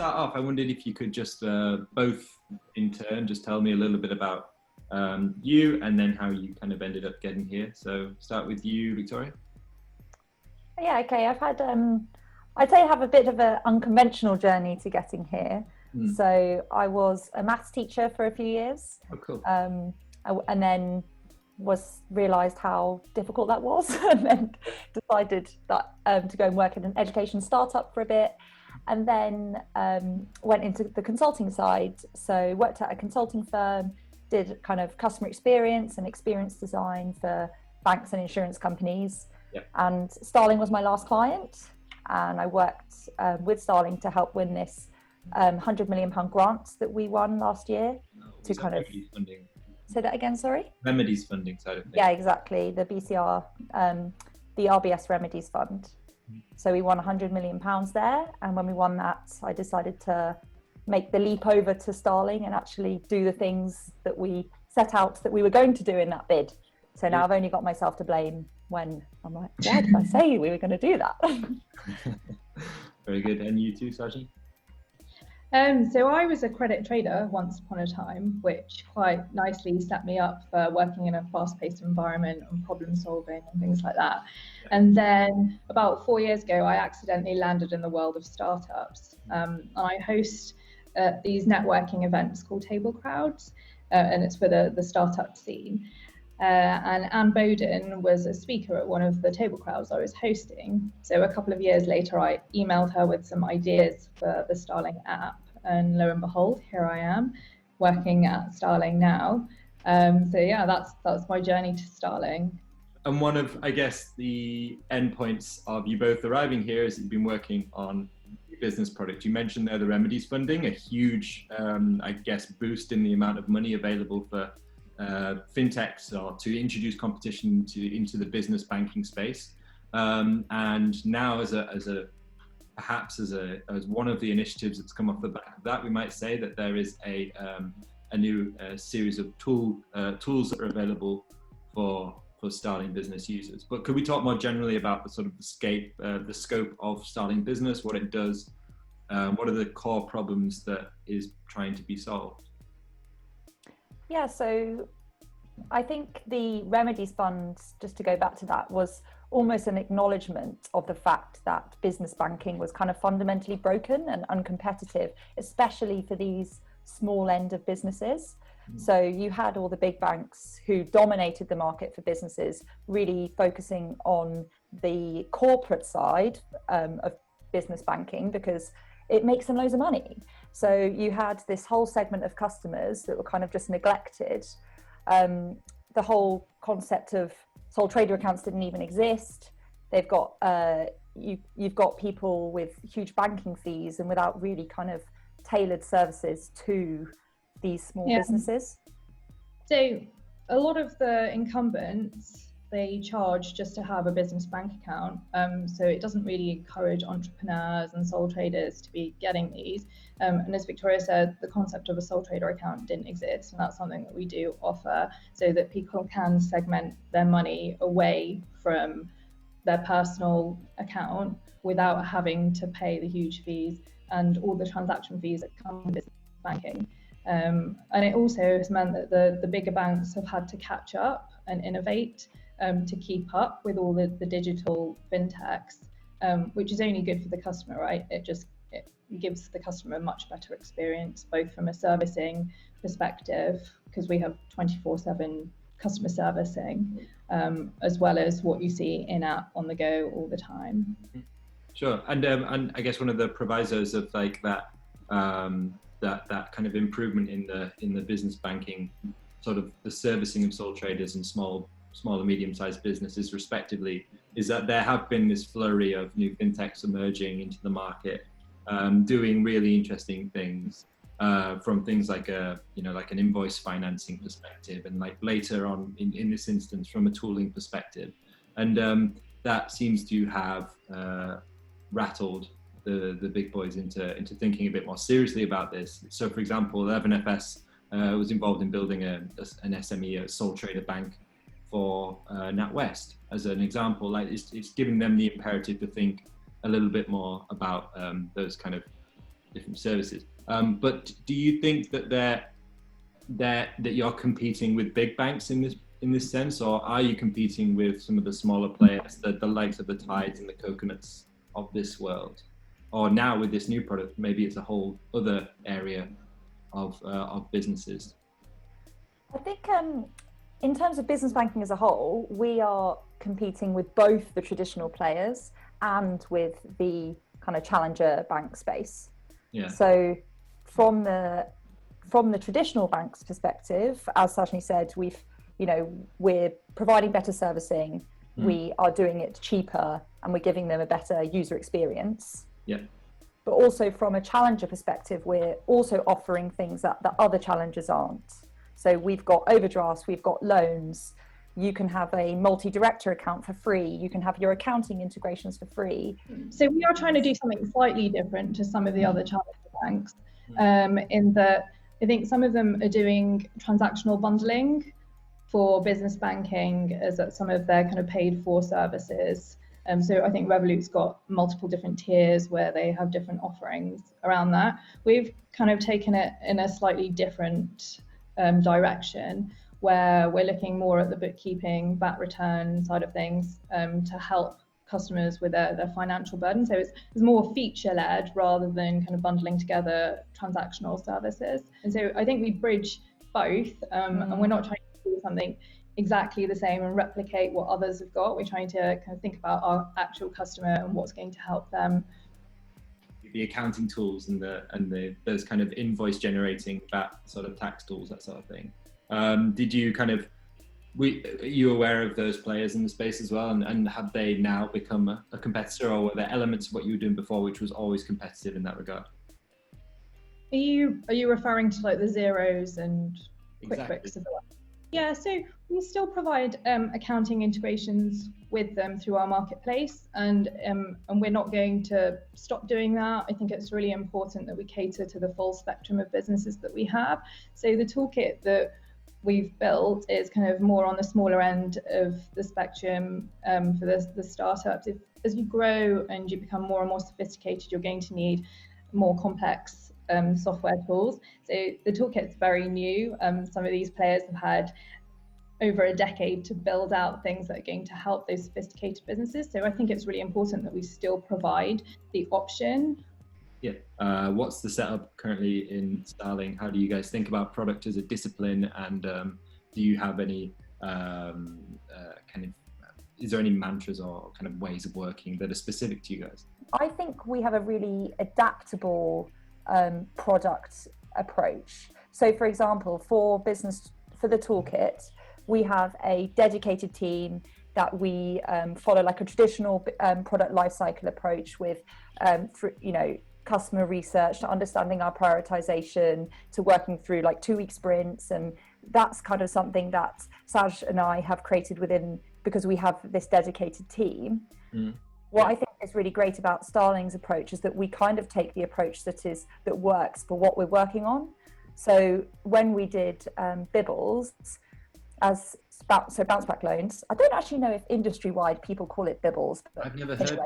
start off, I wondered if you could just both in turn just tell me a little bit about you and then how you kind of ended up getting here. So start with you, Victoria. Yeah, okay. I've had, I'd say I have a bit of an unconventional journey to getting here. So I was a maths teacher for a few years. Oh, cool. And then realised how difficult that was and then decided that to go and work in an education startup for a bit, and then went into the consulting side. So worked at a consulting firm, did kind of customer experience and experience design for banks and insurance companies. Yep. And Starling was my last client, and I worked with Starling to help win this £100 million grant that we won last year. To kind of funding. Say that again, sorry? Remedies funding side of things. Yeah, exactly. The BCR, the RBS Remedies Fund. So we won £100 million there. And when we won that, I decided to make the leap over to Starling and actually do the things that we set out that we were going to do in that bid. So now I've only got myself to blame when I'm like, why did I say we were going to do that? Very good. And you too, Sajni? So I was a credit trader once upon a time, which quite nicely set me up for working in a fast-paced environment and problem solving and things like that. And then about 4 years ago, I accidentally landed in the world of startups. And I host these networking events called Table Crowds, and it's for the startup scene. And Anne Bowden was a speaker at one of the table crowds I was hosting. So a couple of years later, I emailed her with some ideas for the Starling app. And lo and behold, here I am working at Starling now. So yeah, that's my journey to Starling. And one of, I guess, the endpoints of you both arriving here is that you've been working on your business product. You mentioned there the remedies funding, a huge, I guess, boost in the amount of money available for fintechs or to introduce competition into the business banking space, and now as one of the initiatives that's come off the back of that, we might say that there is a new series of tools that are available for Starling business users. But could we talk more generally about the sort of the scope of Starling business, what it does, what are the core problems that is trying to be solved? Yeah, so I think the Remedies Fund, just to go back to that, was almost an acknowledgement of the fact that business banking was kind of fundamentally broken and uncompetitive, especially for these small end of businesses. So you had all the big banks who dominated the market for businesses, really focusing on the corporate side of business banking because it makes them loads of money. So you had this whole segment of customers that were kind of just neglected. The whole concept of sole trader accounts didn't even exist. They've got you've got people with huge banking fees and without really kind of tailored services to these small businesses. So a lot of the incumbents, they charge just to have a business bank account. So it doesn't really encourage entrepreneurs and sole traders to be getting these. And as Victoria said, the concept of a sole trader account didn't exist. And that's something that we do offer so that people can segment their money away from their personal account without having to pay the huge fees and all the transaction fees that come with business banking. And it also has meant that the bigger banks have had to catch up and innovate to keep up with all the digital fintechs, which is only good for the customer, right? It gives the customer a much better experience, both from a servicing perspective, because we have 24/7 customer servicing, as well as what you see in-app on the go all the time. Sure, and I guess one of the provisos of like that that kind of improvement in the business banking, sort of the servicing of sole traders and small and medium-sized businesses respectively, is that there have been this flurry of new fintechs emerging into the market, doing really interesting things, from things like like an invoice financing perspective, and like later on in this instance from a tooling perspective, and that seems to have rattled the big boys into thinking a bit more seriously about this. So for example, 11FS was involved in building an SME, a sole trader bank for NatWest as an example. Like it's giving them the imperative to think a little bit more about those kind of different services. But do you think that that you're competing with big banks in this sense, or are you competing with some of the smaller players, the likes of the Tides and the Coconuts of this world? Or now with this new product, maybe it's a whole other area of businesses? I think in terms of business banking as a whole, we are competing with both the traditional players and with the kind of challenger bank space. Yeah. So from the traditional bank's perspective, as Sajni said, we're providing better servicing, we are doing it cheaper, and we're giving them a better user experience. Yeah. But also from a challenger perspective, we're also offering things that the other challengers aren't. So we've got overdrafts, we've got loans, you can have a multi-director account for free, you can have your accounting integrations for free. So we are trying to do something slightly different to some of the other challenger banks, in that I think some of them are doing transactional bundling for business banking as some of their kind of paid for services. So I think Revolut's got multiple different tiers where they have different offerings around that. We've kind of taken it in a slightly different direction, where we're looking more at the bookkeeping, VAT return side of things, to help customers with their financial burden. So it's more feature-led rather than kind of bundling together transactional services. And so I think we bridge both, and we're not trying to do something exactly the same and replicate what others have got. We're trying to kind of think about our actual customer and what's going to help them. The accounting tools and those kind of invoice generating, that sort of tax tools, that sort of thing. Did you are you aware of those players in the space as well, and have they now become a competitor, or were there elements of what you were doing before which was always competitive in that regard? Are you referring to like the Zeros and Exactly. QuickBooks as well? Yeah, so we still provide accounting integrations with them through our marketplace, and we're not going to stop doing that. I think it's really important that we cater to the full spectrum of businesses that we have. So the toolkit that we've built is kind of more on the smaller end of the spectrum for the startups. As you grow and you become more and more sophisticated, you're going to need more complex software tools. So the toolkit's very new. Some of these players have had over a decade to build out things that are going to help those sophisticated businesses. So I think it's really important that we still provide the option. Yeah. What's the setup currently in Starling? How do you guys think about product as a discipline? And do you have any is there any mantras or kind of ways of working that are specific to you guys? I think we have a really adaptable product approach. So for example, for the toolkit, we have a dedicated team that we follow like a traditional product lifecycle approach with customer research to understanding our prioritization to working through like 2-week sprints. And that's kind of something that Saj and I have created because we have this dedicated team. What I think is really great about Starling's approach is that we kind of take the approach that works for what we're working on. So when we did Bibbles bounce back loans, I don't actually know if industry-wide people call it Bibbles, but I've never heard.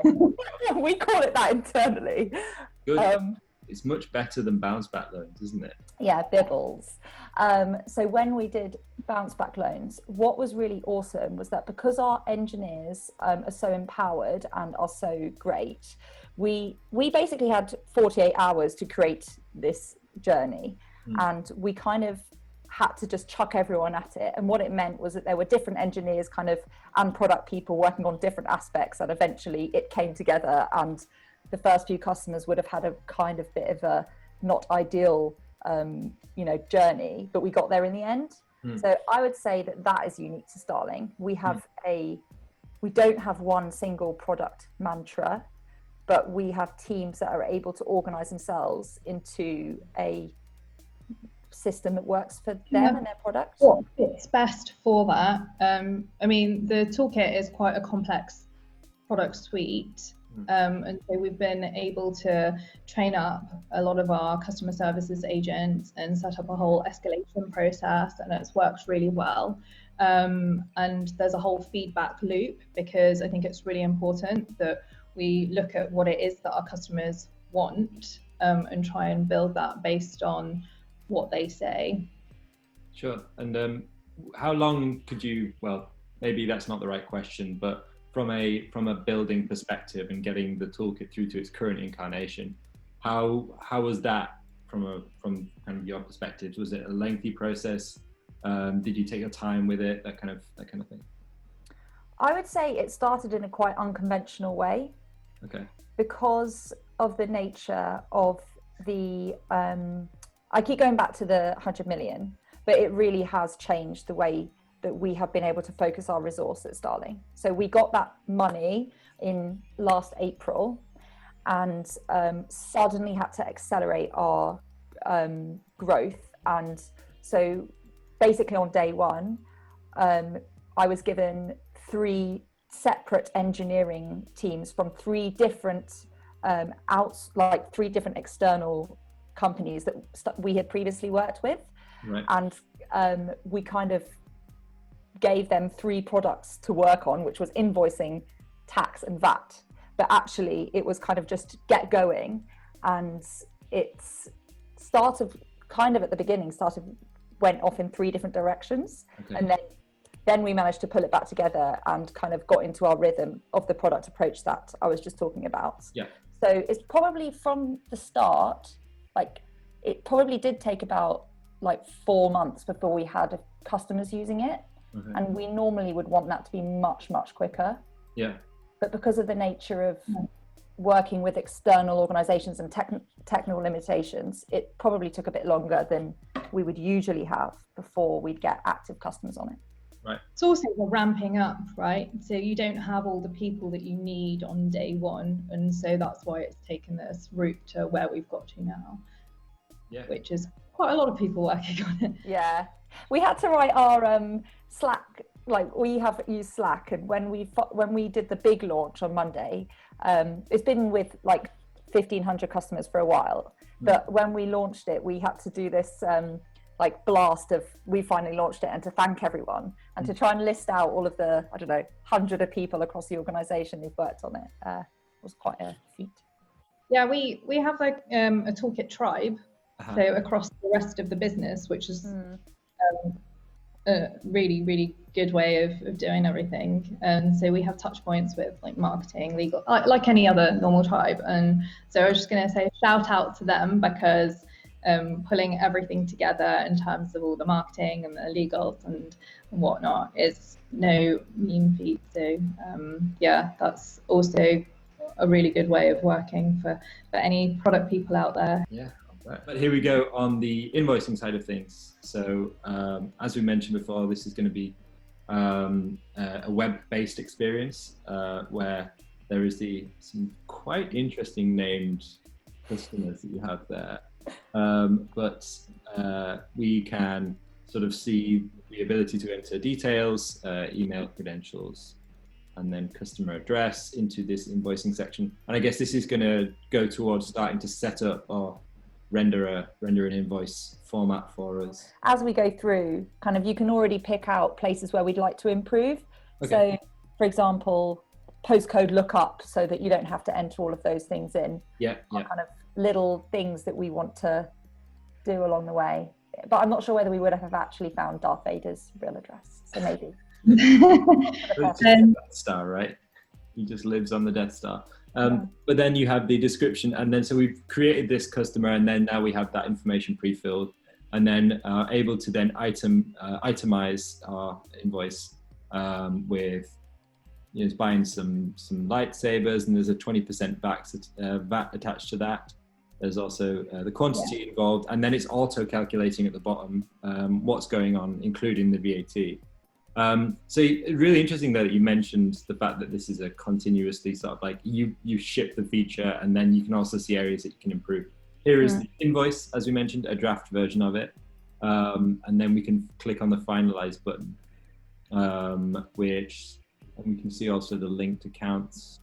We call it that internally. Good. It's much better than bounce back loans, isn't it? Yeah, Bibbles. So when we did bounce back loans, what was really awesome was that because our engineers are so empowered and are so great, we basically had 48 hours to create this journey, and we kind of had to just chuck everyone at it. And what it meant was that there were different engineers and product people working on different aspects, and eventually it came together, and the first few customers would have had a kind of bit of a not ideal journey, but we got there in the end. So I would say that is unique to Starling. We don't have one single product mantra, but we have teams that are able to organize themselves into a system that works for them and their product. What fits best for that? I mean, the toolkit is quite a complex product suite. And so we've been able to train up a lot of our customer services agents and set up a whole escalation process, and it's worked really well. And there's a whole feedback loop, because I think it's really important that we look at what it is that our customers want, and try and build that based on what they say. Sure. And how long could you, well, maybe that's not the right question, but from a building perspective and getting the toolkit through to its current incarnation, how was that from kind of your perspective? Was it a lengthy process? Did you take your time with it? That kind of thing. I would say it started in a quite unconventional way. Okay. Because of the nature of the, I keep going back to the 100 million, but it really has changed the way that we have been able to focus our resource at Starling. So we got that money in last April and suddenly had to accelerate our growth. And so basically on day one, I was given 3 separate engineering teams from 3 different 3 different external companies that we had previously worked with. Right. And we kind of gave them 3 products to work on, which was invoicing, tax and VAT. But actually it was kind of just get going, and it's started kind of at the beginning went off in 3 different directions. Okay. And then we managed to pull it back together and kind of got into our rhythm of the product approach that I was just talking about. Yeah. So it's probably from the start, like it probably did take about like 4 months before we had customers using it. Mm-hmm. And we normally would want that to be much, much quicker. Yeah. But because of the nature of working with external organizations and technical limitations, it probably took a bit longer than we would usually have before we'd get active customers on it. Right. It's also the ramping up, right? So you don't have all the people that you need on day one, and so that's why it's taken this route to where we've got to now. Yeah. Which is quite a lot of people working on it. Yeah, we had to write our Slack. Like we have used Slack, and when we did the big launch on Monday, it's been with like 1,500 customers for a while. But when we launched it, we had to do this like blast of we finally launched it, and to thank everyone and to try and list out all of the, I don't know, 100 of people across the organisation who've worked on it. Was quite a feat. Yeah, we have like a Toolkit tribe, so across the rest of the business, which is a really, really good way of doing everything. And so we have touch points with like marketing, legal, like any other normal tribe. And so I was just going to say shout out to them, because pulling everything together in terms of all the marketing and the legals and whatnot is no mean feat. So yeah, that's also a really good way of working for any product people out there. Yeah. But here we go on the invoicing side of things. So as we mentioned before, this is going to be a web-based experience where there is some quite interesting named customers that you have there. But we can sort of see the ability to enter details, email credentials, and then customer address into this invoicing section. And I guess this is going to go towards starting to set up or render an invoice format for us. As we go through, kind of, you can already pick out places where we'd like to improve. Okay. So, for example, postcode lookup, so that you don't have to enter all of those things in. Yeah. Kind of little things that we want to do along the way. But I'm not sure whether we would have actually found Darth Vader's real address. So maybe. Death Star, right? He just lives on the Death Star. But then you have the description, and then so we've created this customer, and then now we have that information pre-filled, and then able to then itemize our invoice with, you know, buying some lightsabers, and there's a 20% VAT attached to that. There's also the quantity involved, and then it's auto calculating at the bottom what's going on, including the VAT. So really interesting that you mentioned the fact that this is a continuously sort of like you ship the feature, and then you can also see areas that you can improve. Here is the invoice, as we mentioned, a draft version of it, and then we can click on the finalize button, which we can see also the linked accounts.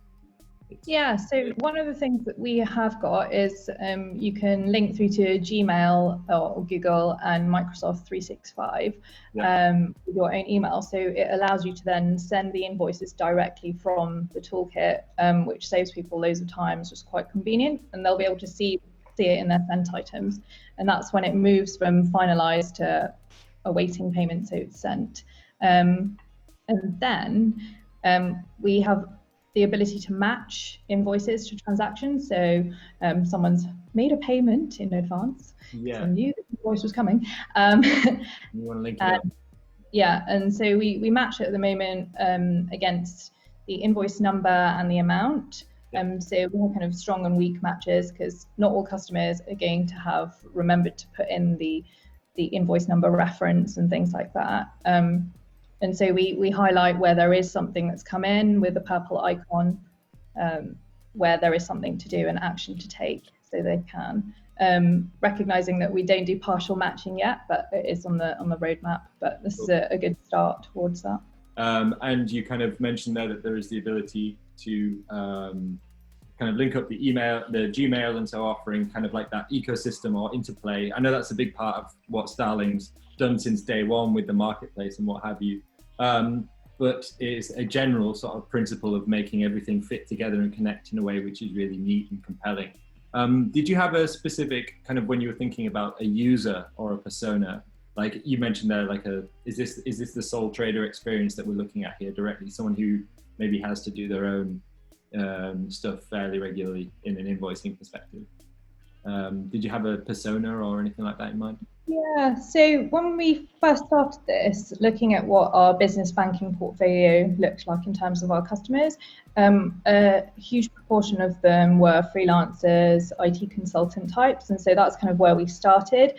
Yeah, so one of the things that we have got is you can link through to Gmail or Google and Microsoft 365 with your own email. So it allows you to then send the invoices directly from the toolkit, which saves people loads of time. It's just quite convenient, and they'll be able to see see it in their sent items. And that's when it moves from finalized to awaiting payment, so it's sent. And then we have the ability to match invoices to transactions. So someone's made a payment in advance. Yeah. So I knew the invoice was coming. You want to link it up? Yeah, and so we match it at the moment against the invoice number and the amount. So we have kind of strong and weak matches, because not all customers are going to have remembered to put in the invoice number reference and things like that. And so we highlight where there is something that's come in with a purple icon, where there is something to do and action to take, so they can. Recognizing that we don't do partial matching yet, but it is on the roadmap. But this is a good start towards that. And you kind of mentioned there that there is the ability to kind of link up the email, the Gmail, and so offering kind of like that ecosystem or interplay. I know that's a big part of what Starling's done since day one with the marketplace and what have you. But it's a general sort of principle of making everything fit together and connect in a way which is really neat and compelling. Did you have a specific kind of, when you were thinking about a user or a persona, like you mentioned there, like is this the sole trader experience that we're looking at here directly? Someone who maybe has to do their own stuff fairly regularly in an invoicing perspective. Did you have a persona or anything like that in mind? Yeah, so when we first started this, looking at what our business banking portfolio looked like in terms of our customers, a huge proportion of them were freelancers, IT consultant types, and so that's kind of where we started.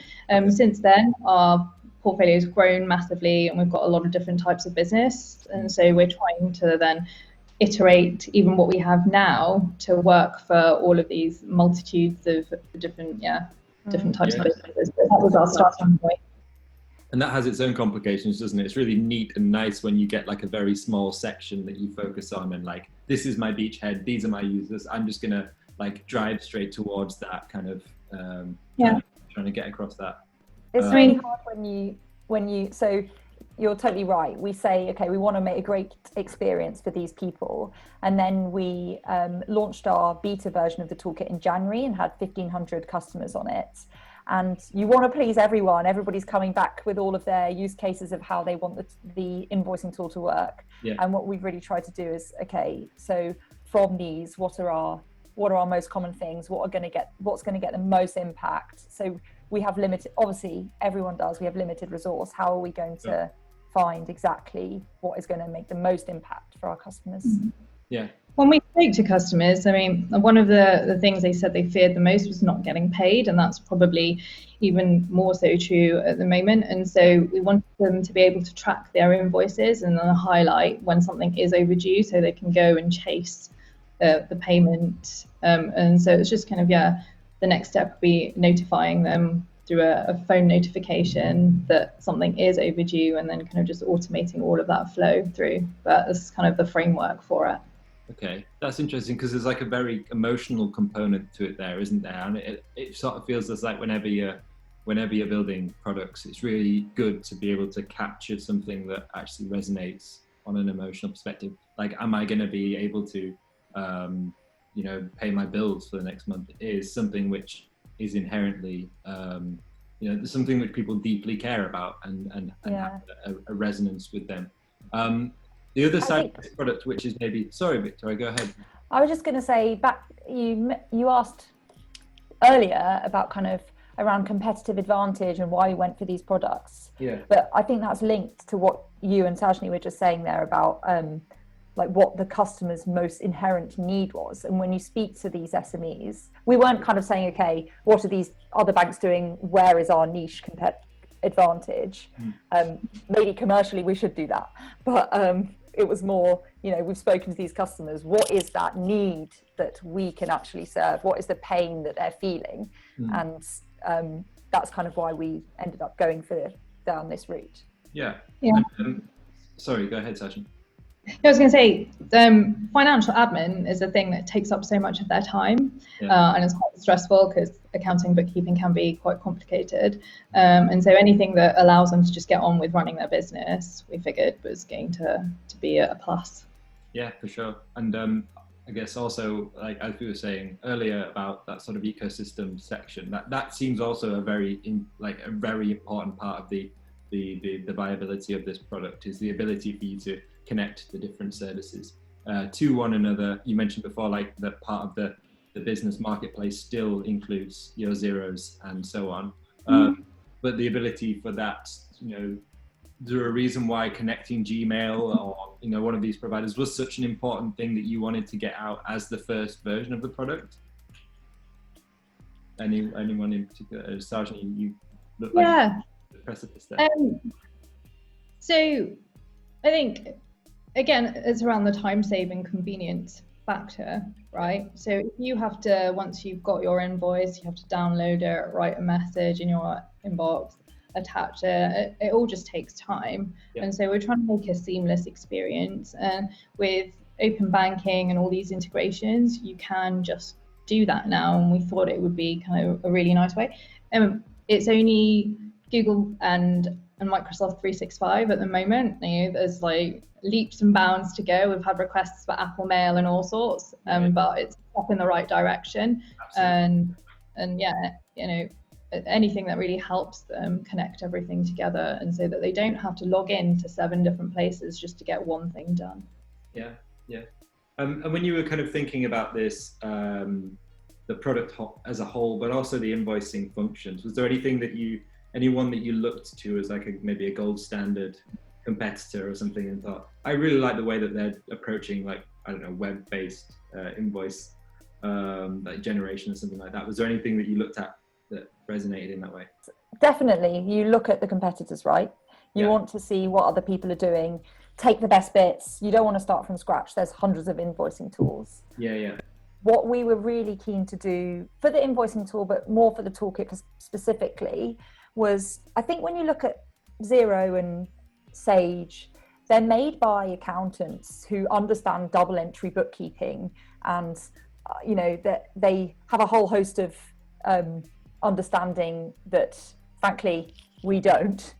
Since then, our portfolio has grown massively, and we've got a lot of different types of business, and so we're trying to then iterate even what we have now to work for all of these multitudes of different types of businesses. But that was our starting point. And that has its own complications, doesn't it? It's really neat and nice when you get like a very small section that you focus on, and like, this is my beachhead, these are my users, I'm just gonna like drive straight towards that kind of trying to get across that. It's really hard when you so you're totally right. We say, okay, we want to make a great experience for these people. And then we launched our beta version of the toolkit in January and had 1,500 customers on it. And you want to please everyone. Everybody's coming back with all of their use cases of how they want the invoicing tool to work. Yeah. And what we've really tried to do is, okay, so from these, what are our most common things? What's going to get the most impact? So we have limited, obviously everyone does, we have limited resource. How are we going to find exactly what is going to make the most impact for our customers? Yeah. When we spoke to customers, I mean, one of the things they said they feared the most was not getting paid, and that's probably even more so true at the moment. And so we wanted them to be able to track their invoices and then highlight when something is overdue, so they can go and chase the payment. And so it's just kind of, the next step would be notifying them through a phone notification that something is overdue, and then kind of just automating all of that flow through. But this is kind of the framework for it. Okay, that's interesting, because there's like a very emotional component to it there, isn't there? And it sort of feels as like whenever you're building products, it's really good to be able to capture something that actually resonates on an emotional perspective. Like, am I going to be able to pay my bills for the next month? Is something which is inherently something which people deeply care about and have a resonance with them. The other side of this product, which is maybe, sorry Victoria, go ahead. I was just going to say, back you asked earlier about kind of around competitive advantage and why we went for these products. Yeah. But I think that's linked to what you and Sajni were just saying there about like what the customer's most inherent need was. And when you speak to these SMEs, we weren't kind of saying, okay, what are these other banks doing? Where is our niche advantage? Maybe commercially we should do that. But it was more, we've spoken to these customers. What is that need that we can actually serve? What is the pain that they're feeling? And that's kind of why we ended up going down this route. Yeah. Sorry, go ahead, Sajni. I was going to say, financial admin is a thing that takes up so much of their time, and it's quite stressful because accounting, bookkeeping can be quite complicated. And so anything that allows them to just get on with running their business, we figured was going to be a plus. Yeah, for sure. And I guess also, like as we were saying earlier about that sort of ecosystem section, that seems also a very important part of the viability of this product, is the ability for you to connect the different services to one another. You mentioned before, like that part of the business marketplace still includes your zeros and so on, but the ability for that, you know, is there a reason why connecting Gmail or, you know, one of these providers was such an important thing that you wanted to get out as the first version of the product? Anyone in particular? Sajni, you look like the precipice there. So I think, again, it's around the time-saving convenience factor, right? So if you have to, once you've got your invoice, you have to download it, write a message in your inbox, attach it, it all just takes time. And so we're trying to make a seamless experience, and with open banking and all these integrations, you can just do that now, and we thought it would be kind of a really nice way. It's only Google and Microsoft 365 at the moment. You know, there's like leaps and bounds to go. We've had requests for Apple Mail and all sorts, but it's up in the right direction. Absolutely. And yeah, you know, anything that really helps them connect everything together, and so that they don't have to log in to 7 different places just to get one thing done. Yeah. And when you were kind of thinking about this, the product as a whole, but also the invoicing functions, was there anyone that you looked to as like maybe a gold standard competitor or something, and thought, I really like the way that they're approaching, like, I don't know, web-based invoice like generation or something like that? Was there anything that you looked at that resonated in that way? Definitely. You look at the competitors, right? You want to see what other people are doing, take the best bits. You don't want to start from scratch. There's hundreds of invoicing tools. What we were really keen to do for the invoicing tool, but more for the toolkit specifically, was, I think when you look at Xero and Sage, they're made by accountants who understand double entry bookkeeping, and you know, that they have a whole host of understanding that frankly we don't.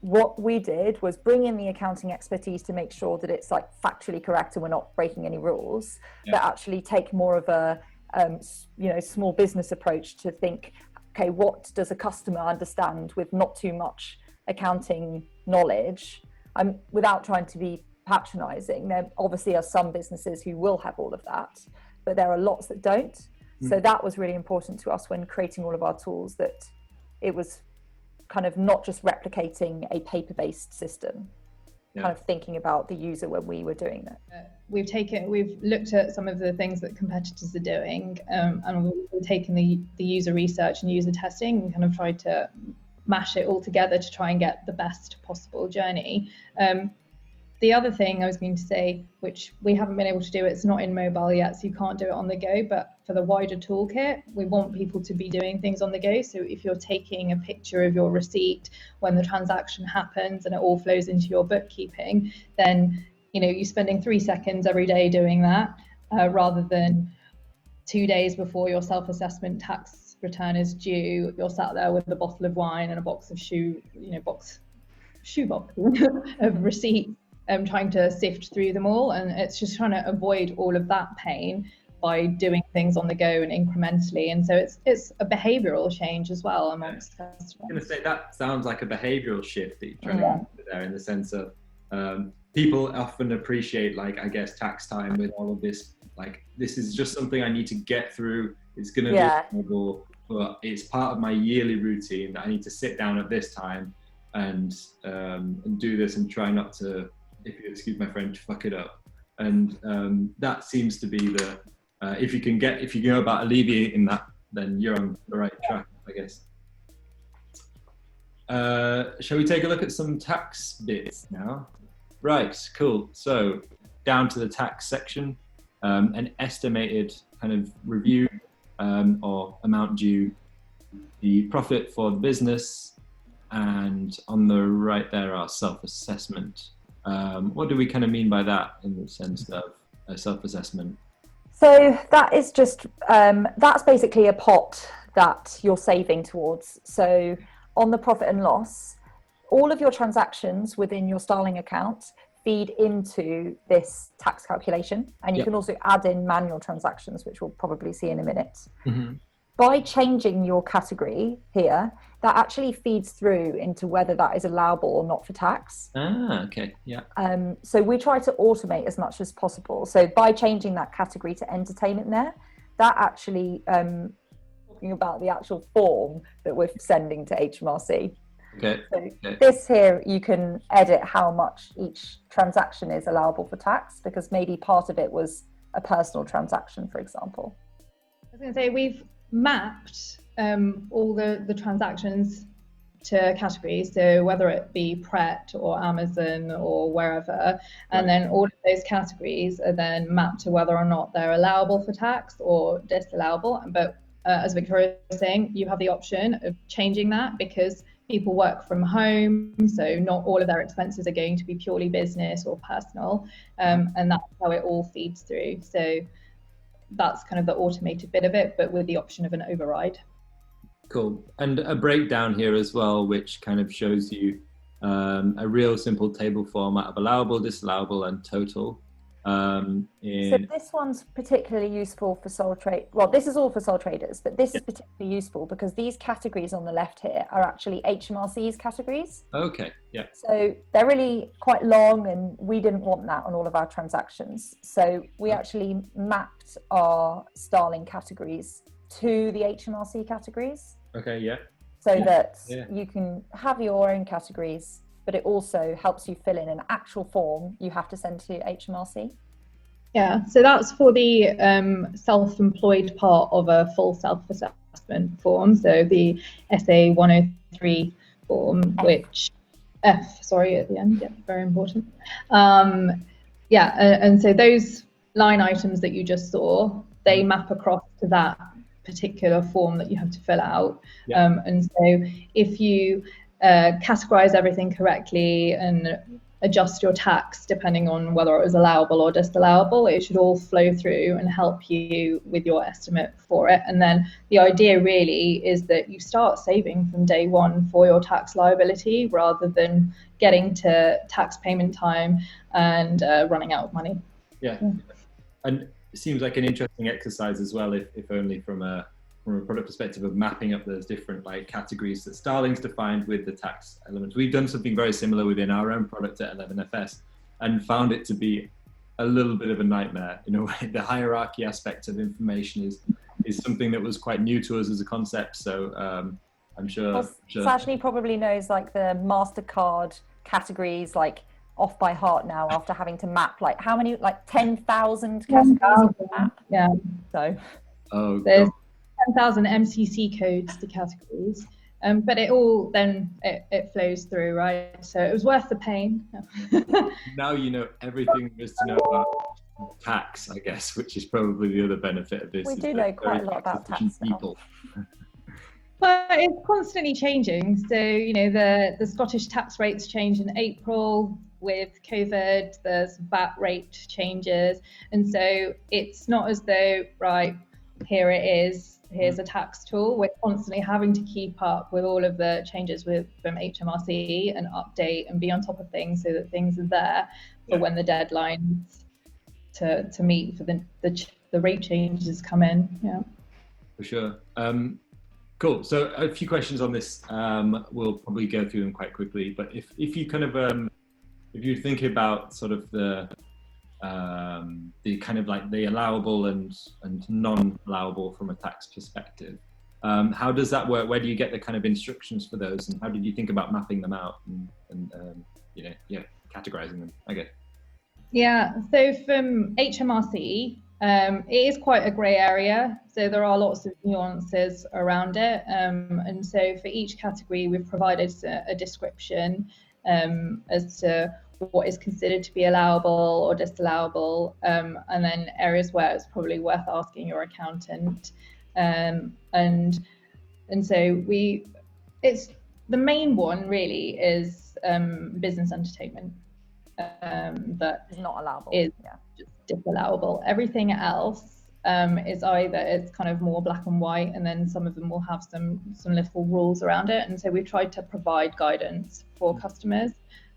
What we did was bring in the accounting expertise to make sure that it's like factually correct and we're not breaking any rules, but actually take more of a you know, small business approach to think, okay, what does a customer understand with not too much accounting knowledge? Without trying to be patronizing, there obviously are some businesses who will have all of that, but there are lots that don't. So that was really important to us when creating all of our tools, that it was kind of not just replicating a paper-based system, kind of thinking about the user when we were doing that. We've looked at some of the things that competitors are doing, and we've taken the user research and user testing and kind of tried to mash it all together to try and get the best possible journey. The other thing I was going to say, which we haven't been able to do, it's not in mobile yet, so you can't do it on the go, but for the wider toolkit, we want people to be doing things on the go. So if you're taking a picture of your receipt when the transaction happens and it all flows into your bookkeeping, then, you know, you're spending 3 seconds every day doing that, rather than 2 days before your self-assessment tax return is due, you're sat there with a bottle of wine and a box of shoebox of receipts, trying to sift through them all. And it's just trying to avoid all of that pain by doing things on the go and incrementally. And so it's a behavioral change as well amongst customers. I'm going to say that sounds like a behavioral shift that you're trying to do there, in the sense of people often appreciate, like, I guess, tax time with all of this. Like, this is just something I need to get through. It's going to be horrible, but it's part of my yearly routine that I need to sit down at this time and do this and try not to, if you excuse my French, fuck it up. And that seems to be the, if you can go about alleviating that, then you're on the right track, I guess. Shall we take a look at some tax bits now? Right, cool. So down to the tax section, an estimated kind of review or amount due, the profit for the business, and on the right there are self-assessment. What do we kind of mean by that in the sense of a self-assessment? So that is just, that's basically a pot that you're saving towards. So on the profit and loss, all of your transactions within your Starling account feed into this tax calculation, and you can also add in manual transactions, which we'll probably see in a minute. By changing your category here, that actually feeds through into whether that is allowable or not for tax. Okay, yeah. So we try to automate as much as possible. So by changing that category to entertainment there, that actually talking about the actual form that we're sending to HMRC. Okay. So this here, you can edit how much each transaction is allowable for tax, because maybe part of it was a personal transaction, for example. I was going to say, we've mapped all the transactions to categories, so whether it be Pret or Amazon or wherever, and then all of those categories are then mapped to whether or not they're allowable for tax or disallowable. But as Victoria was saying, you have the option of changing that, because people work from home, so not all of their expenses are going to be purely business or personal, and that's how it all feeds through. So that's kind of the automated bit of it, but with the option of an override. Cool. And a breakdown here as well, which kind of shows you a real simple table format of allowable, disallowable, and total. So this one's particularly useful for sole trade. Well, this is all for sole traders, but this is particularly useful because these categories on the left here are actually HMRC's categories. Okay, yeah. So they're really quite long, and we didn't want that on all of our transactions. So we actually mapped our Starling categories to the HMRC categories. Okay, yeah. So that you can have your own categories, but it also helps you fill in an actual form you have to send to HMRC. Yeah, so that's for the self-employed part of a full self-assessment form. So the SA 103 form, which F, sorry, at the end, very important. And so those line items that you just saw, they map across to that particular form that you have to fill out. And so if you categorize everything correctly and adjust your tax depending on whether it was allowable or disallowable, it should all flow through and help you with your estimate for it. And then the idea really is that you start saving from day one for your tax liability, rather than getting to tax payment time and running out of money. And it seems like an interesting exercise as well, if only from a product perspective, of mapping up those different categories that Starling's defined with the tax elements. We've done something very similar within our own product at 11FS and found it to be a little bit of a nightmare in a way. The hierarchy aspect of information is something that was quite new to us as a concept. So I'm sure Sajni probably knows the MasterCard categories off by heart now, after having to map how many 10,000 categories to map. So there's 10,000 MCC codes to categories, but it all then it flows through, right? So it was worth the pain. Now you know everything there is to know about tax, I guess, which is probably the other benefit of this. We do know quite a lot about tax people. But it's constantly changing. So the Scottish tax rates change in April. With COVID, there's VAT rate changes, and so it's not as though here it is, here's a tax tool. We're constantly having to keep up with all of the changes from HMRC and update and be on top of things, so that things are there for when the deadlines to meet for the rate changes come in. For sure. Cool. So a few questions on this. We'll probably go through them quite quickly, but if you kind of if you think about sort of the kind of the allowable and non-allowable from a tax perspective, how does that work? Where do you get the kind of instructions for those, and how did you think about mapping them out and categorizing them, I guess? So from HMRC, it is quite a grey area, so there are lots of nuances around it, and so for each category we've provided a description as to what is considered to be allowable or disallowable, and then areas where it's probably worth asking your accountant, and so it's the main one really is business entertainment, that is not allowable, is just disallowable. Everything else is either it's kind of more black and white, and then some of them will have some little rules around it, and so we've tried to provide guidance for customers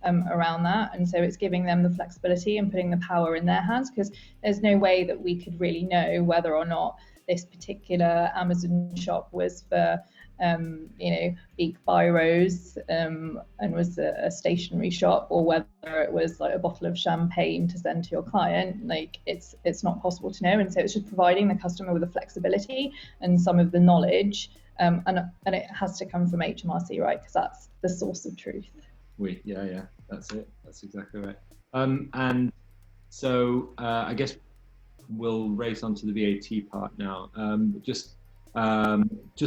around that. And so it's giving them the flexibility and putting the power in their hands, because there's no way that we could really know whether or not this particular Amazon shop was for big biros and was a stationery shop, or whether it was like a bottle of champagne to send to your client. Like it's not possible to know. And so it's just providing the customer with the flexibility and some of the knowledge, and it has to come from HMRC, right? Because that's the source of truth. Yeah, that's it. That's exactly right. And so I guess we'll race on to the VAT part now. Just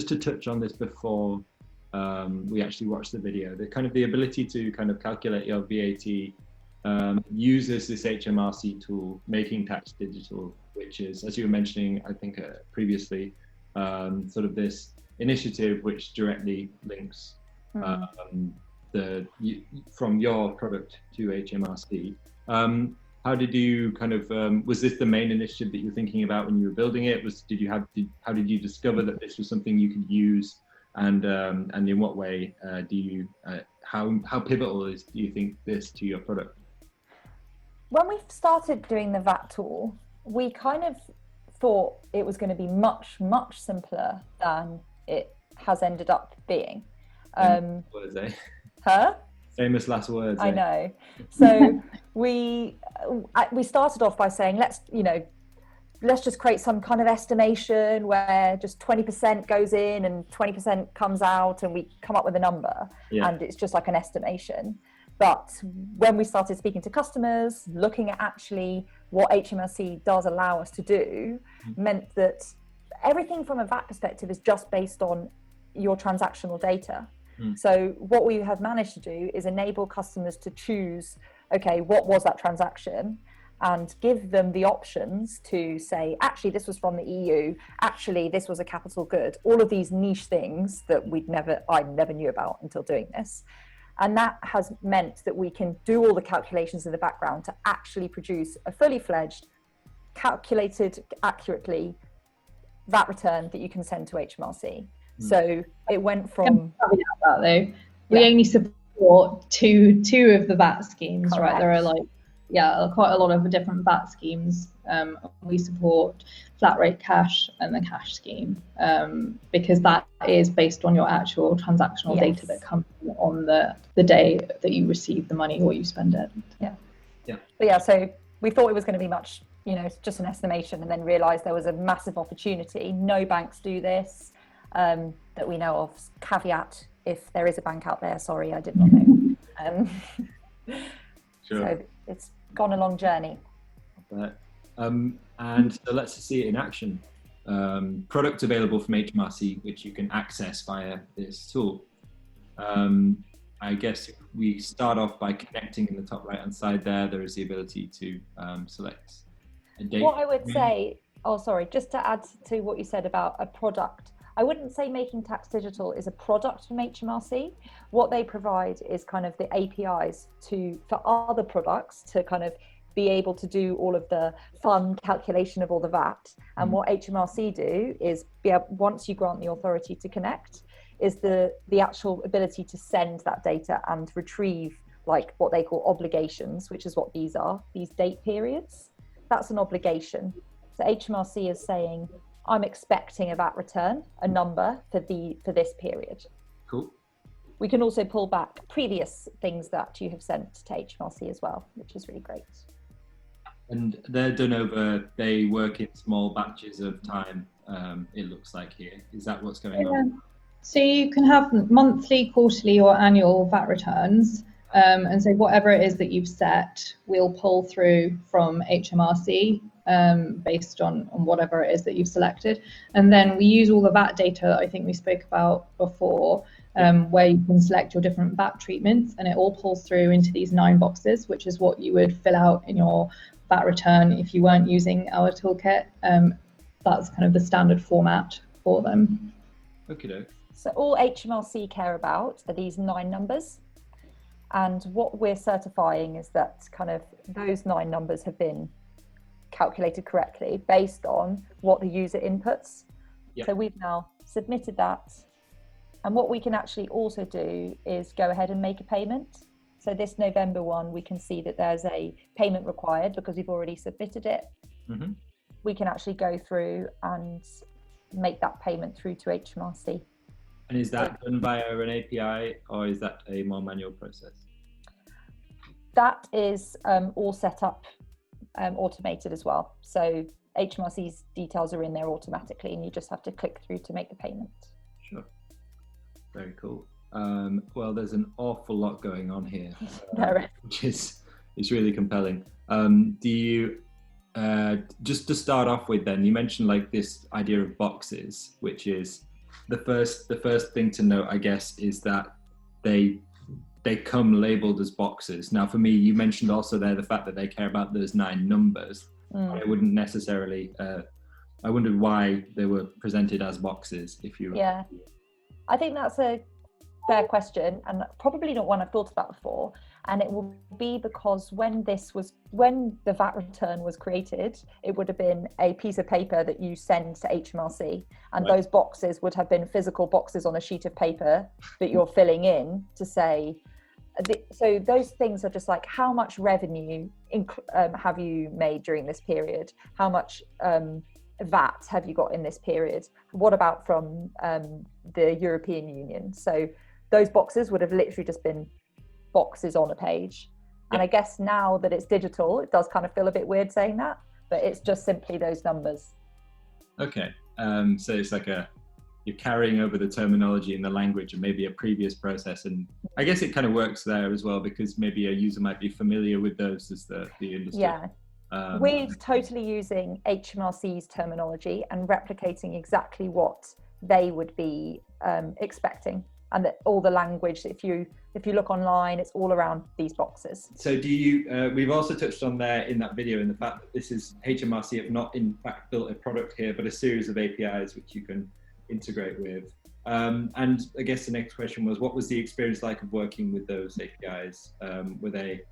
to touch on this before we actually watch the video, the ability to kind of calculate your VAT uses this HMRC tool, Making Tax Digital, which is, as you were mentioning, I think previously, sort of this initiative which directly links from your product to HMRC. How did you was this the main initiative that you were thinking about when you were building it? How did you discover that this was something you could use, and in what way how pivotal do you think this to your product? When we started doing the VAT tool, we kind of thought it was going to be much, much simpler than it has ended up being. Words, eh? Huh? Famous last words. I know. So we started off by saying, let's just create some kind of estimation where just 20% goes in and 20% comes out, and we come up with a number, and it's just like an estimation. But when we started speaking to customers, looking at actually what HMRC does allow us to do, meant that everything from a VAT perspective is just based on your transactional data. So what we have managed to do is enable customers to choose, okay, what was that transaction, and give them the options to say, actually, this was from the EU, actually, this was a capital good, all of these niche things that I never knew about until doing this. And that has meant that we can do all the calculations in the background to actually produce a fully fledged, calculated accurately VAT return that you can send to HMRC. So it went from... That though, we only support two of the VAT schemes. Correct. Right? There are quite a lot of different VAT schemes. We support flat rate cash and the cash scheme, because that is based on your actual transactional data that comes on the day that you receive the money or you spend it. So we thought it was going to be much, just an estimation, and then realized there was a massive opportunity. No banks do this that we know of. Caveat, if there is a bank out there, sorry, I did not know. Sure. So it's gone a long journey. And so let's see it in action. Product available from HMRC, which you can access via this tool. I guess if we start off by connecting in the top right hand side there is the ability to select a date. What I would say, just to add to what you said about a product, I wouldn't say Making Tax Digital is a product from HMRC. What they provide is kind of the APIs for other products to kind of be able to do all of the fun calculation of all the VAT. And what HMRC do is, once you grant the authority to connect, is the actual ability to send that data and retrieve like what they call obligations, which is what these are, these date periods. That's an obligation. So HMRC is saying, I'm expecting a VAT return, a number for this period. Cool. We can also pull back previous things that you have sent to HMRC as well, which is really great. And they work in small batches of time, it looks like here. Is that what's going on? So you can have monthly, quarterly or annual VAT returns. And so whatever it is that you've set, we'll pull through from HMRC based on whatever it is that you've selected. And then we use all the VAT data I think we spoke about before, where you can select your different VAT treatments, and it all pulls through into these 9 boxes, which is what you would fill out in your VAT return if you weren't using our toolkit. That's kind of the standard format for them. Okay. So all HMRC care about are these 9 numbers. And what we're certifying is that kind of those 9 numbers have been calculated correctly based on what the user inputs. Yep. So we've now submitted that. And what we can actually also do is go ahead and make a payment. So this November one, we can see that there's a payment required because we've already submitted it. Mm-hmm. We can actually go through and make that payment through to HMRC. And is that done via an API, or is that a more manual process? That is all set up automated as well. So HMRC's details are in there automatically, and you just have to click through to make the payment. Sure. Very cool. Well, there's an awful lot going on here, which is really compelling. Do you just to start off with, then you mentioned like this idea of boxes, which is the first thing to note, I guess, is that they come labeled as boxes. Now, for me, you mentioned also there the fact that they care about those 9 numbers. I wouldn't necessarily. I wondered why they were presented as boxes. If you I think that's a fair question, and probably not one I've thought about before. And it will be because when the VAT return was created, it would have been a piece of paper that you send to HMRC, and those boxes would have been physical boxes on a sheet of paper that you're filling in to say. So those things are just like, how much revenue have you made during this period? How much VAT have you got in this period? What about from the European Union? So those boxes would have literally just been boxes on a page. And I guess now that it's digital, it does kind of feel a bit weird saying that, but it's just simply those numbers. Okay. So it's like you're carrying over the terminology and the language and maybe a previous process. And I guess it kind of works there as well, because maybe a user might be familiar with those as the industry. Yeah. We're totally using HMRC's terminology and replicating exactly what they would be expecting. And that all the language, if you look online, it's all around these boxes. So do you, we've also touched on there in that video, in the fact that this is HMRC have not in fact built a product here, but a series of APIs which you can integrate with. And I guess the next question was, what was the experience like of working with those APIs? Were they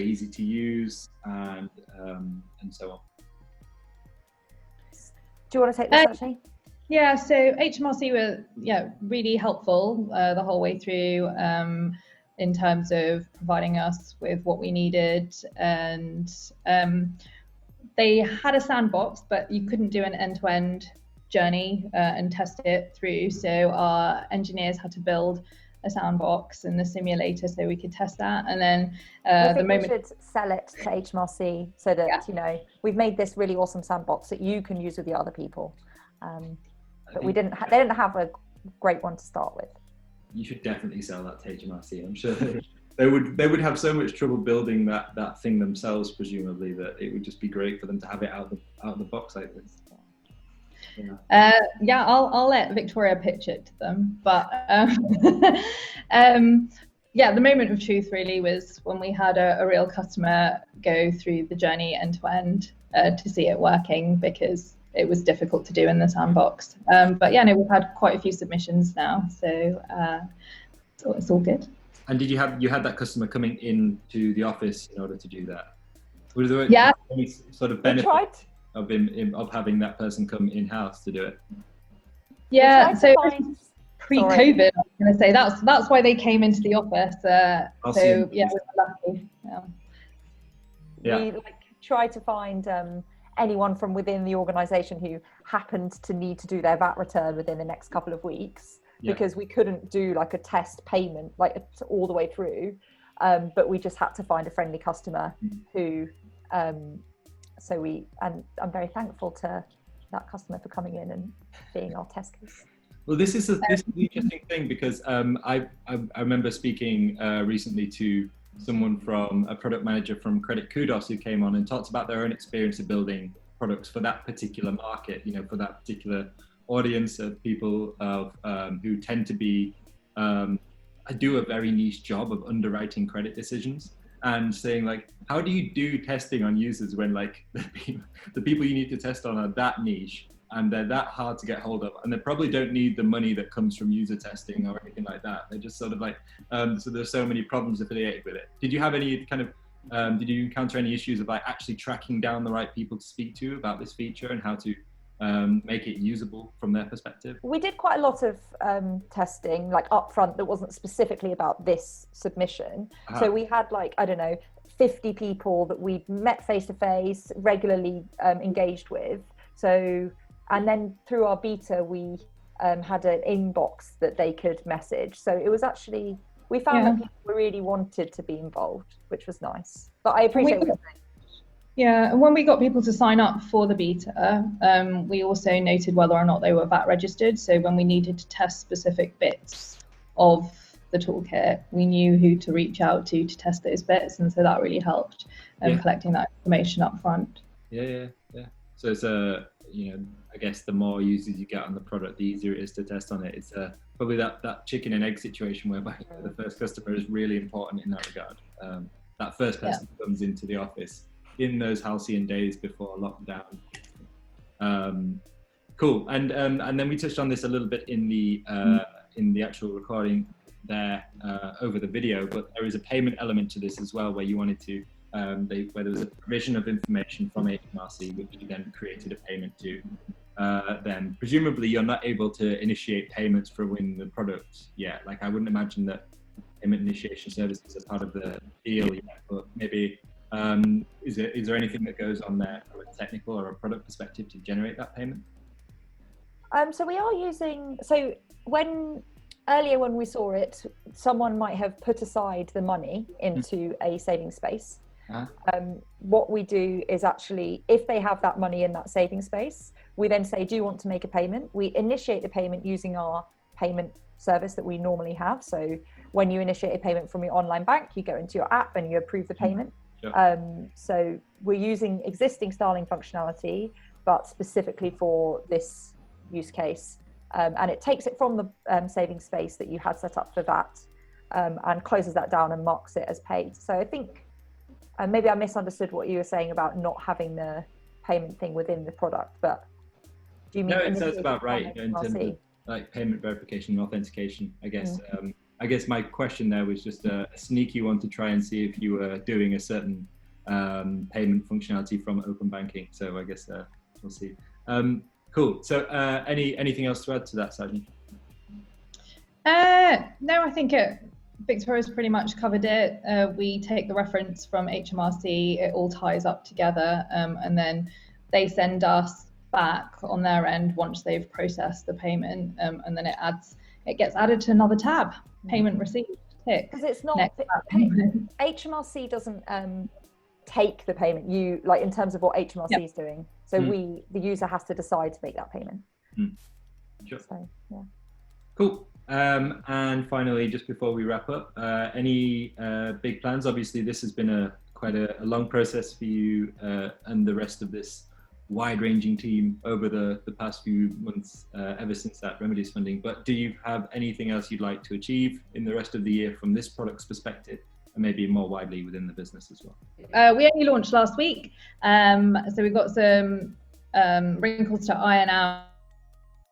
easy to use, and so on? Do you want to take this, Sajni? Yeah, so HMRC were really helpful the whole way through in terms of providing us with what we needed, and they had a sandbox, but you couldn't do an end-to-end journey and test it through. So our engineers had to build a sandbox in the simulator so we could test that, and then we should sell it to HMRC so that we've made this really awesome sandbox that you can use with the other people. But they didn't have a great one to start with. You should definitely sell that to HMRC. I'm sure they would have so much trouble building that thing themselves, presumably, that it would just be great for them to have it out of the box like this. Yeah, I'll let Victoria pitch it to them. But the moment of truth really was when we had a real customer go through the journey end to end to see it working, because it was difficult to do in the sandbox. We've had quite a few submissions now, so it's all good. And did you had that customer coming into the office in order to do that? Was there any sort of benefit of having that person come in-house to do it? Yeah, so pre-COVID, I was going to say that's why they came into the office. We were lucky. We try to find anyone from within the organisation who happened to need to do their VAT return within the next couple of weeks, because we couldn't do like a test payment all the way through, but we just had to find a friendly customer who and I'm very thankful to that customer for coming in and being our test case. Well, this is an interesting thing, because I remember speaking recently to someone from a product manager from Credit Kudos who came on and talked about their own experience of building products for that particular market, for that particular audience of people who tend to be do a very niche job of underwriting credit decisions, and saying how do you do testing on users when the people you need to test on are that niche and they're that hard to get hold of, and they probably don't need the money that comes from user testing or anything like that. They're just sort of so there's so many problems affiliated with it. Did you have any kind of did you encounter any issues of actually tracking down the right people to speak to about this feature and how to make it usable from their perspective? We did quite a lot of testing, like upfront, that wasn't specifically about this submission. So we had, like, I don't know, 50 people that we met face to face, regularly engaged with. So, and then through our beta, we had an inbox that they could message. So it was actually, we found that people really wanted to be involved, which was nice. But I appreciate what you're saying. Yeah, and when we got people to sign up for the beta, we also noted whether or not they were VAT registered. So when we needed to test specific bits of the toolkit, we knew who to reach out to test those bits, and so that really helped collecting that information up front. Yeah. So it's I guess the more users you get on the product, the easier it is to test on it. It's probably that chicken and egg situation whereby the first customer is really important in that regard. That first person comes into the office in those halcyon days before lockdown. Cool. And then we touched on this a little bit in the actual recording there over the video, but there is a payment element to this as well, where you wanted to where there was a provision of information from HMRC, which you then created a payment to them. Presumably you're not able to initiate payments for when the product yet. Like, I wouldn't imagine that payment initiation services are part of the deal yet, but maybe is there anything that goes on there from a technical or a product perspective to generate that payment? So we are using, earlier when we saw it, someone might have put aside the money into a saving space. What we do is actually, if they have that money in that saving space, we then say, do you want to make a payment? We initiate the payment using our payment service that we normally have. So when you initiate a payment from your online bank, you go into your app and you approve the payment. Sure. So we're using existing Starling functionality, but specifically for this use case. And it takes it from the saving space that you had set up for that and closes that down and marks it as paid. So I think maybe I misunderstood what you were saying about not having the payment thing within the product, but do you mean? No, it sounds about right in terms of like payment verification and authentication, I guess. I guess my question there was just a sneaky one to try and see if you were doing a certain payment functionality from open banking. So I guess we'll see. Cool. So anything else to add to that, Sajni? No, I think Victoria's pretty much covered it. We take the reference from HMRC, it all ties up together, and then they send us back on their end once they've processed the payment, and then it gets added to another tab, payment received, tick. Because it's not, HMRC doesn't take the payment, in terms of what HMRC is doing. So the user has to decide to make that payment. Sure. So, yeah. Cool. And finally, just before we wrap up, any big plans? Obviously, this has been quite a long process for you and the rest of this wide-ranging team over the past few months, ever since that remedies funding. But do you have anything else you'd like to achieve in the rest of the year from this product's perspective, and maybe more widely within the business as well? We only launched last week, so we've got some wrinkles to iron out.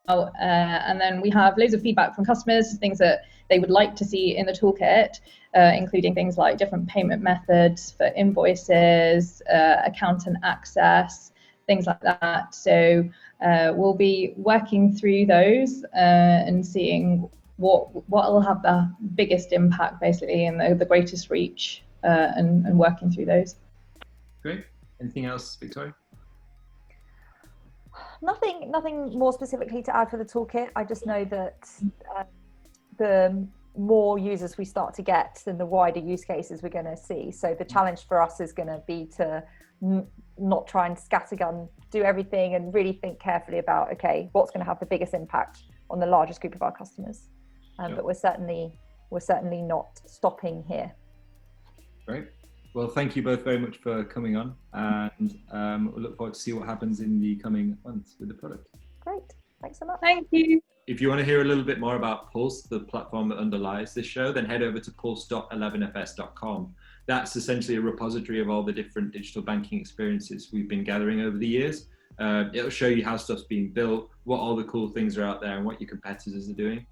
And then we have loads of feedback from customers, things that they would like to see in the toolkit, including things like different payment methods for invoices, accountant access, things like that. So we'll be working through those and seeing what will have the biggest impact, basically, and the greatest reach, and working through those. Great. Anything else, Victoria? Nothing more specifically to add for the toolkit. I just know that the more users we start to get, then the wider use cases we're going to see. So the challenge for us is going to be to not try and scattergun, do everything, and really think carefully about, okay, what's going to have the biggest impact on the largest group of our customers. Sure. But we're certainly not stopping here. Great. Well, thank you both very much for coming on, and we'll look forward to see what happens in the coming months with the product. Great. Thanks so much. Thank you. If you want to hear a little bit more about Pulse, the platform that underlies this show, then head over to pulse.11fs.com. That's essentially a repository of all the different digital banking experiences we've been gathering over the years. It'll show you how stuff's being built, what all the cool things are out there, and what your competitors are doing.